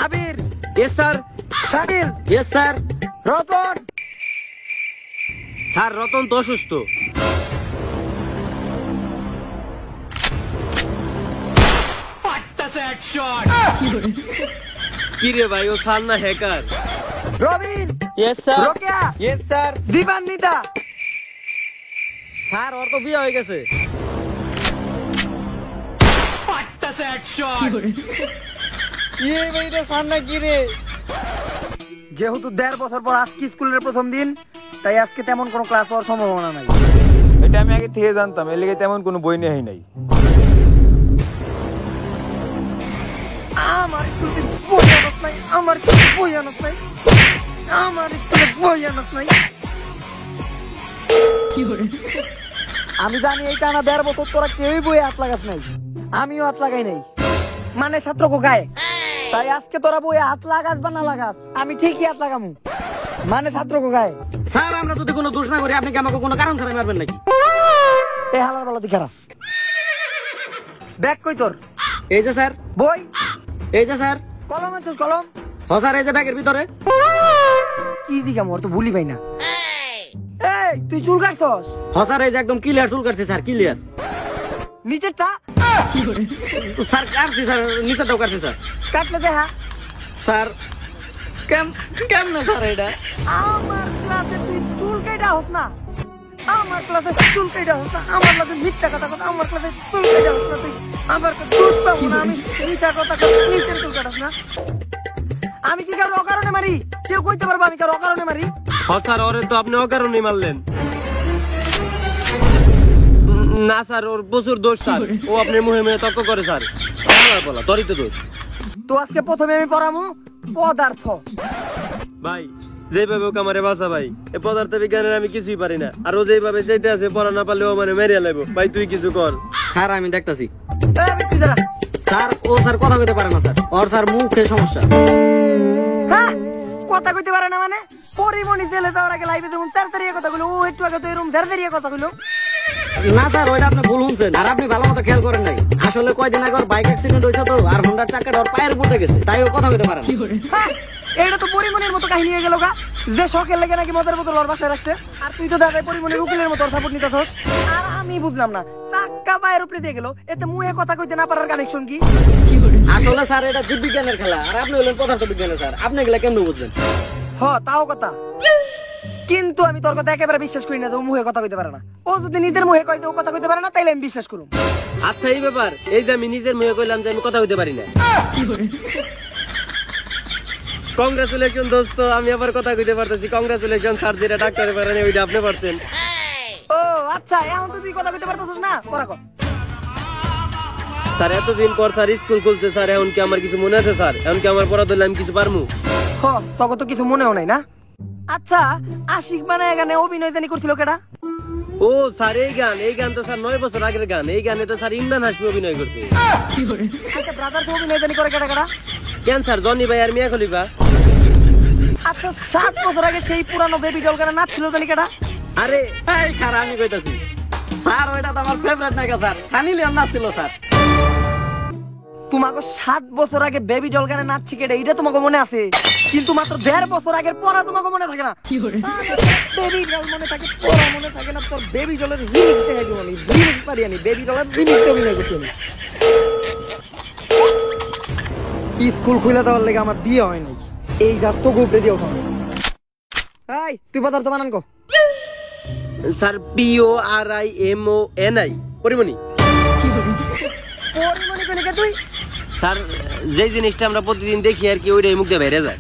আবির। Yes sir. Shakil. Yes sir. Ratan. Sir Ratan তো অসুস্থ। কি রে ভাই, ও স্যার না hacker? Robin. Yes sir. Rokeya. Yes sir. Dibanwita. Sir ওর তো বিয়ে হয়ে গেছে। যেহেতু 1.5 বছর পর আজকে স্কুলের প্রথম দিন, তাই আজকে তেমন কোনো ক্লাস হওয়ার সম্ভাবনা নাই। এটা আমি আগে থেকে জানতাম, এর লেগে তেমন কোনো বই নেই নাই। আমার স্কুলে বই আনত নাই, আমার স্কুলে বই আনত নাই, আমার স্কুলে বই আনত নাই। আমি জানি এই টানা 1.5 বছর তোরা কেউই বই হাত লাগাস নাই, আমিও হাত লাগাই নাই, মানে ছাত্র গায়ে। তাই আজকে তোরা বই হাত লাগাস বা না লাগাস, আমি ঠিকই হাত লাগামু, মানে ছাত্র গায়ে। স্যার আমরা যদি কোনো দোষ না করি, আপনি কি আমাকে কোনো কারণ ছাড়া মারবেন নাকি? এই হালার বলা দিখারা ব্যাগ কই তোর? এই যে স্যার। বই? এই যে স্যার। কলম আনছিস? কলম? হ্যাঁ স্যার, এই যে ব্যাগের ভিতরে। কি দিঘা মোর তো ভুলি পাই না। এই তুই চুল কাটছস? হ্যাঁ স্যার, এই যে একদম ক্লিয়ার চুল কাটছে স্যার, ক্লিয়ার। নিচেরটা? স্যার কাটছি স্যার, নিচেরটাও কাটছি স্যার। কাটলে দেখা। স্যার কেমনে স্যার এটা? আমার ক্লাসে তুই চুল কাটা হস না, আমার ক্লাসে চুল কাটা হস না, আমার ক্লাসে মিথ্যা কথা কথা, আমার ক্লাসে চুল কাটা হস না, তুই আমার দোষ পাবো না, আমি মিথ্যা কথা কথা নিচের চুল কাটাস না। আমি কি কারো অকারণে মারি? কেউ কইতে পারবো আমি কারো অকারণে মারি? হ্যাঁ স্যার, ওরে তো আপনি অকারণে মারলেন। না স্যার, ওর প্রচুর দোষ স্যার, ও আপনার মুহে মুহে তর্ক করে স্যার। বলা তোরই তো দোষ। তো আজকে প্রথমে আমি পড়ামু পদার্থ। ভাই যেভাবে ওকে আমারে বাঁচা ভাই, এই পদার্থ বিজ্ঞানের আমি কিছুই পারি না, আর ও যেভাবে যেতে আছে পড়া না পারলে ও মানে মেরিয়া লাগবো। ভাই তুই কিছু কর। স্যার আমি দেখতাছি। স্যার ও স্যার কথা কইতে পারে না স্যার, ওর স্যার মুখে সমস্যা। হ্যাঁ কথা কইতে পারে না মানে? পরিমণি জেলে যাওয়ার আগে লাইভে যেমন তাড়াতাড়ি কথা কইলো, ও একটু আগে তো এরকম তাড়াতাড়ি কথা কইলো। না স্যার, ওইটা আপনি ভুল শুনছেন, আর আপনি ভালো মতো খেয়াল করেন নাই। আসলে কয়দিন আগে ওর বাইক অ্যাক্সিডেন্ট হয়েছে তো, আর হোন্ডার চাকাটা ওর পায়ের উপরে গেছে, তাই ও কথা কইতে পারে না। হ্যাঁ, এইটা তো পরিমণির মতো কাহিনী হয়ে গেল গা, যে শখের লেগে নাকি মদের বোতল ওর বাসায় রাখছে, আর তুই তো দাদাই পরিমণির উকিলের মতো সাপোর্ট নিতেছস। আর আমি বুঝলাম না, টাকা পায়ের উপরে দিয়ে গেল, এতে মুহে কথা কইতে না পারার কানেকশন কি? আসলে স্যার এটা জীববিজ্ঞানের খেলা, আর আপনি হলেন পদার্থ বিজ্ঞানের স্যার, আপনি এগুলা কেমনে বুঝলেন? হ্যাঁ তাও কথা, কিন্তু আমি তোর কথা একেবারে বিশ্বাস করি না যে ও মুহে কথা কইতে পারে না। ও যদি নিজের মুহে কইতে ও কথা কইতে পারে না, তাইলে আমি বিশ্বাস করব। আচ্ছা এই ব্যাপার, এই যে আমি নিজের মুহে কইলাম যে আমি কথা কইতে পারি না। কংগ্রাচুলেশন দোস্ত, আমি আবার কথা কইতে পারতেছি। কংগ্রাচুলেশন স্যার, যেটা ডাক্তারে পারেন ওইটা আপনি পারছেন। ও আচ্ছা, এখন তো তুই কথা কইতে পারতেছিস না, পড়া কর। স্যার এতদিন পর স্যার স্কুল খুলছে স্যার, এখন কি আমার কিছু মনে আছে স্যার? এখন কি আমার পড়া ধরলে আমি কিছু পারমু? হ্যাঁ তখন তো কিছু মনেও নাই না। আচ্ছা আশিক বানায় গানে অভিনয় জানি করছিল কেডা? ও স্যার এই গান তো স্যার 9 বছর আগের গান। এই গানে তো স্যার ইমরান হাশমি অভিনয় করছে। আচ্ছা ব্রাদার তো অভিনয় জানি করে কেডা কেডা? কেন স্যার, জনি ভাই আর মিয়া খলিফা। আচ্ছা 7 বছর আগে সেই পুরানো বেবি ডল গানে নাচছিল জানি কেডা? আরে এই খারাপ, আমি কইতাছি স্যার, ওইটা তো আমার ফেভারিট নায়িকা স্যার, সানি লিওন নাচছিল স্যার। তোমাকে 7 বছর আগে বেবি ডল গানে নাচছি কেডা, এটা তোমাকে মনে আছে, কিন্তু মাত্র 1.5 বছর আগের পড়া তোমাকে মনে থাকে না। বেবি ডল মনে থাকে, পড়া মনে থাকে না। তোর বেবি ডলের রিমিক্স দেখে দিব আমি, রিমিক্স পারি আমি, বেবি ডলের রিমিক্স অভিনয় করছি আমি। স্কুল খুলে দেওয়ার লেগে আমার বিয়ে হয় নাই, এই গাছ তো গোবরে দিয়ে ওঠানো। এই তুই পদার্থ বানান কো। Sir PORIMONI Porimoni. পরিমণি কইলে কে তুই? স্যার যে জিনিসটা আমরা প্রতিদিন দেখি আর কি, ওইটাই মুখ দিয়ে বেড়ে যায়।